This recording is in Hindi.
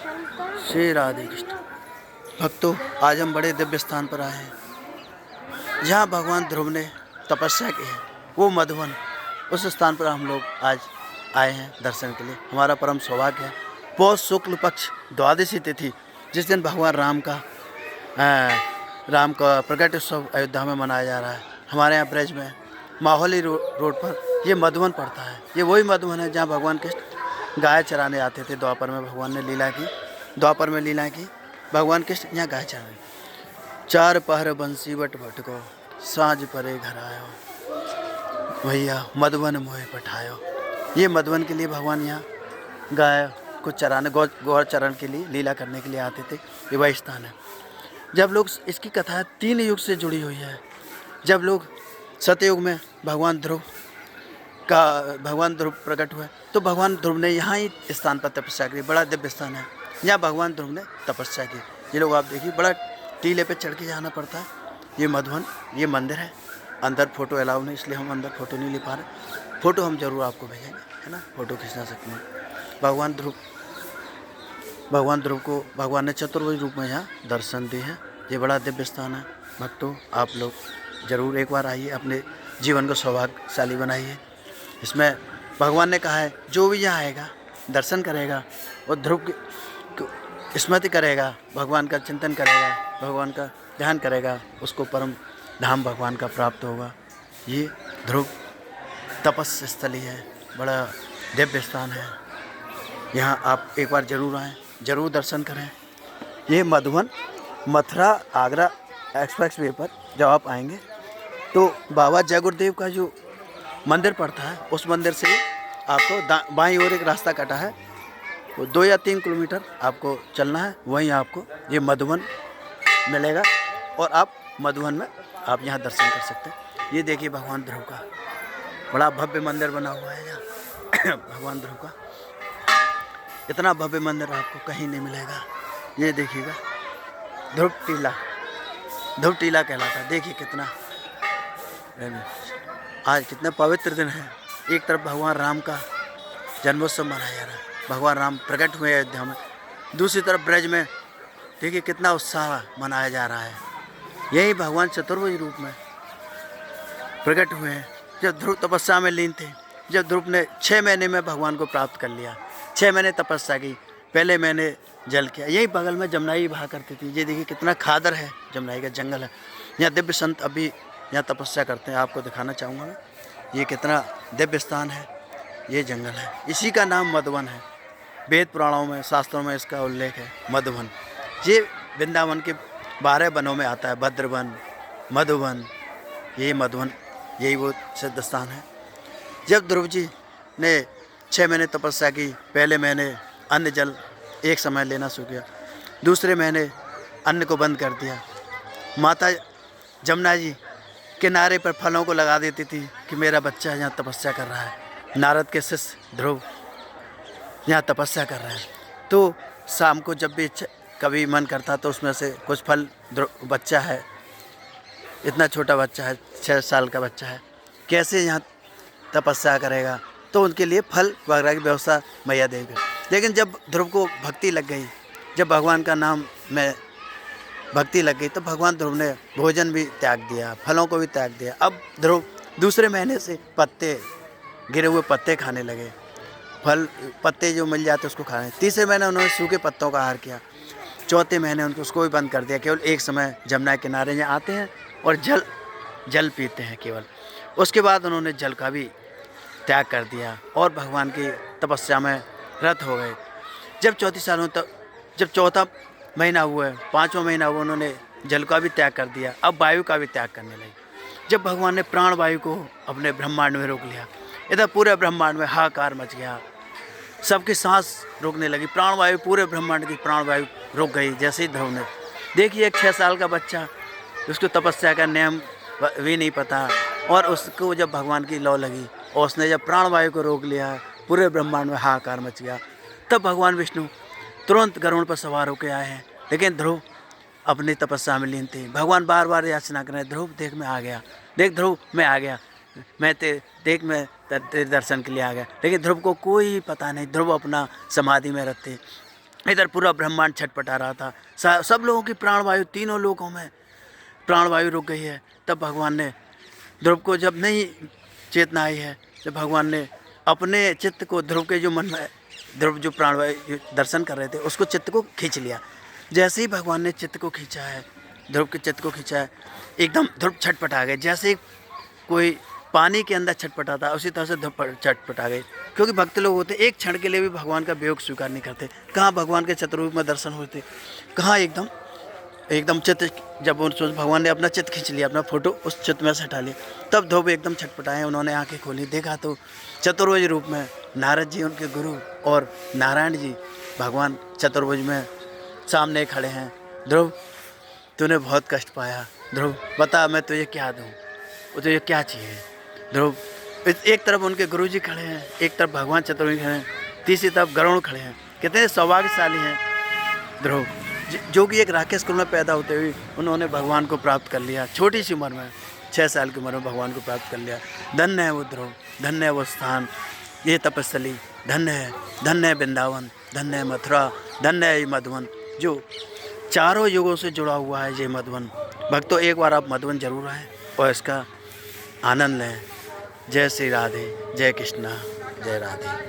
श्री राधे कृष्ण। भक्तों, आज हम बड़े दिव्य स्थान पर आए हैं जहाँ भगवान ध्रुव ने तपस्या की है, वो मधुवन। उस स्थान पर हम लोग आज आए हैं दर्शन के लिए। हमारा परम सौभाग्य है। पौष शुक्ल पक्ष द्वादशी तिथि, जिस दिन भगवान राम का प्रकट उत्सव अयोध्या में मनाया जा रहा है। हमारे यहाँ ब्रज में माहौली रोड पर ये मधुवन पड़ता है। ये वही मधुवन है जहाँ भगवान कृष्ण गाय चराने आते थे। द्वापर में भगवान ने लीला की, द्वापर में लीला की। भगवान कृष्ण यहाँ गाय चराने, चार पहर बंसी बट भटको, साँझ परे घर आयो, भैया मधुवन मोहे पठायो। ये मधुवन के लिए भगवान यहाँ गाय को चराने, गौ चरण के लिए, लीला करने के लिए आते थे। ये वही स्थान है। जब लोग, इसकी कथा 3 युग से जुड़ी हुई है। जब लोग सतयुग में भगवान ध्रुव प्रकट हुए तो भगवान ध्रुव ने यहाँ ही स्थान पर तपस्या की। बड़ा दिव्य स्थान है, यहाँ भगवान ध्रुव ने तपस्या की। ये लोग आप देखिए, बड़ा टीले पे चढ़ के जाना पड़ता है। ये मधुवन, ये मंदिर है। अंदर फ़ोटो अलाउ नहीं, इसलिए हम अंदर फ़ोटो नहीं ले पा रहे। फ़ोटो हम जरूर आपको भेजेंगे, है ना, फ़ोटो खींचना सकते हैं। भगवान ध्रुव को भगवान ने चतुर्भुज रूप में यहाँ दर्शन दिए हैं। ये बड़ा दिव्य स्थान है। भक्तों, आप लोग ज़रूर एक बार आइए, अपने जीवन को सौभाग्यशाली बनाइए। इसमें भगवान ने कहा है, जो भी यहाँ आएगा, दर्शन करेगा और ध्रुव की स्मृति करेगा, भगवान का चिंतन करेगा, भगवान का ध्यान करेगा, उसको परम धाम भगवान का प्राप्त होगा। ये ध्रुव तपस्या स्थली है, बड़ा दिव्य स्थान है। यहाँ आप एक बार ज़रूर आएँ, ज़रूर दर्शन करें। ये मधुवन मथुरा आगरा एक्सप्रेस वे पर जब आप आएंगे तो बाबा जय गुरुदेव का जो मंदिर पड़ता है, उस मंदिर से आपको बाईं ओर एक रास्ता कटा है, वो 2 या 3 किलोमीटर आपको चलना है। वहीं आपको ये मधुवन मिलेगा और आप मधुवन में आप यहाँ दर्शन कर सकते हैं। ये देखिए भगवान ध्रुव का बड़ा भव्य मंदिर बना हुआ है यहाँ। भगवान ध्रुव का इतना भव्य मंदिर आपको कहीं नहीं मिलेगा। ये देखिएगा, ध्रुव टीला कहलाता है। देखिए कितना, आज कितना पवित्र दिन है। एक तरफ भगवान राम का जन्मोत्सव मनाया जा रहा है, भगवान राम प्रकट हुए अयोध्या में। दूसरी तरफ ब्रज में देखिए कितना उत्साह मनाया जा रहा है। यही भगवान चतुर्भुज रूप में प्रकट हुए हैं। जब ध्रुव तपस्या में लीन थे, जब ध्रुव ने 6 महीने में भगवान को प्राप्त कर लिया, 6 महीने तपस्या की, पहले महीने जल किया। यही बगल में जमुनाई बहा करती थी। ये देखिए कितना खादर है, जमुनाई का जंगल है। यहाँ दिव्य संत अभी यहाँ तपस्या करते हैं, आपको दिखाना चाहूँगा मैं। ये कितना दिव्य स्थान है, ये जंगल है। इसी का नाम मधुवन है। वेद पुराणों में, शास्त्रों में इसका उल्लेख है, मधुवन। ये वृंदावन के 12 वनों में आता है, भद्रवन, मधुवन, यही मधुवन, यही वो सिद्ध स्थान है। जब ध्रुव जी ने 6 महीने तपस्या की, पहले महीने अन्न जल एक समय लेना शुरू किया, दूसरे महीने अन्न को बंद कर दिया। माता जमुना जी किनारे पर फलों को लगा देती थी कि मेरा बच्चा यहाँ तपस्या कर रहा है। नारद के शिष्य ध्रुव यहाँ तपस्या कर रहे हैं। तो शाम को जब भी कभी मन करता तो उसमें से कुछ फल, बच्चा है, इतना छोटा बच्चा है, 6 साल का बच्चा है, कैसे यहाँ तपस्या करेगा, तो उनके लिए फल वगैरह की व्यवस्था मैया देगी। लेकिन जब ध्रुव को भक्ति लग गई, जब भगवान का नाम में भक्ति लग गई, तो भगवान ध्रुव ने भोजन भी त्याग दिया, फलों को भी त्याग दिया। अब ध्रुव दूसरे महीने से पत्ते, गिरे हुए पत्ते खाने लगे, फल पत्ते जो मिल जाते उसको खाने। तीसरे महीने उन्होंने सूखे पत्तों का आहार किया। चौथे महीने उनको उसको भी बंद कर दिया। केवल एक समय जमुना के किनारे यहाँ आते हैं और जल पीते हैं केवल। उसके बाद उन्होंने जल का भी त्याग कर दिया और भगवान की तपस्या में रत हो गए। जब 34 सालों तक, जब चौथा महीना हुआ, 5वां महीना हुआ, उन्होंने जल का भी त्याग कर दिया। अब वायु का भी त्याग करने लगे। जब भगवान ने प्राण वायु को अपने ब्रह्मांड में रोक लिया, इधर पूरे ब्रह्मांड में हाहाकार मच गया, सबकी सांस रुकने लगी। प्राण वायु, पूरे ब्रह्मांड की प्राण वायु रुक गई जैसे ही ध्रुव ने। देखिए, एक 6 साल का बच्चा, उसको तपस्या का नियम भी नहीं पता, और उसको जब भगवान की लौ लगी और उसने जब प्राण वायु को रोक लिया, पूरे ब्रह्मांड में हाहाकार मच गया। तब भगवान विष्णु तुरंत गरुड़ पर सवार होकर आए हैं। लेकिन ध्रुव अपनी तपस्या में लीन थे। भगवान बार बार याचना करें, ध्रुव देख मैं आ गया, देख ध्रुव मैं आ गया, मैं तेरे दर्शन के लिए आ गया। लेकिन ध्रुव को कोई पता नहीं, ध्रुव अपना समाधि में रहते। इधर पूरा ब्रह्मांड छटपटा रहा था। सब लोगों की प्राणवायु तीनों लोकों में प्राणवायु रुक गई है। तब भगवान ने ध्रुव को, जब नहीं चेतना आई है, जब भगवान ने अपने चित्त को ध्रुव के जो मन में, ध्रुव जो प्राणवायु दर्शन कर रहे थे उसको चित्त को खींच लिया। जैसे ही भगवान ने चित्त को खींचा है, ध्रुव के चित्त को खींचा है, एकदम ध्रुव छटपटा गए। जैसे कोई पानी के अंदर छटपटाता है उसी तरह से ध्रुव छटपटा गए। क्योंकि भक्त लोग होते एक क्षण के लिए भी भगवान का वियोग स्वीकार नहीं करते। कहाँ भगवान के चतुर्रूप में दर्शन होते, कहाँ एकदम चित्त, जब भगवान ने अपना चित्त खींच लिया, अपना फोटो उस चित्त में से हटा लिया, तब ध्रुव एकदम छटपटाए। उन्होंने आंखें खोली, देखा तो चतुर्भुज रूप में नारद जी उनके गुरु और नारायण जी भगवान चतुर्भुज में सामने खड़े हैं। ध्रुव, तूने बहुत कष्ट पाया, ध्रुव बता मैं तुझे क्या दूँ, तुझे क्या चाहिए। ध्रुव, एक तरफ उनके गुरु जी खड़े हैं, एक तरफ भगवान चतुर्भुज खड़े हैं, तीसरी तरफ गरुड़ खड़े हैं। कितने सौभाग्यशाली हैं ध्रुव, जो कि एक राक्षस कुल में पैदा होते हुए उन्होंने भगवान को प्राप्त कर लिया। छोटी सी उम्र में, 6 साल की उम्र में भगवान को प्राप्त कर लिया। धन्य है वो ध्रुव, धन्य है वो स्थान, ये तपस्थली, धन्य है वृंदावन, धन्य है मथुरा, धन्य है ये मधुवन, जो चारों युगों से जुड़ा हुआ है ये मधुवन। भक्तों, एक बार आप मधुवन जरूर आएँ और इसका आनंद लें। जय श्री राधे, जय कृष्णा, जय राधे।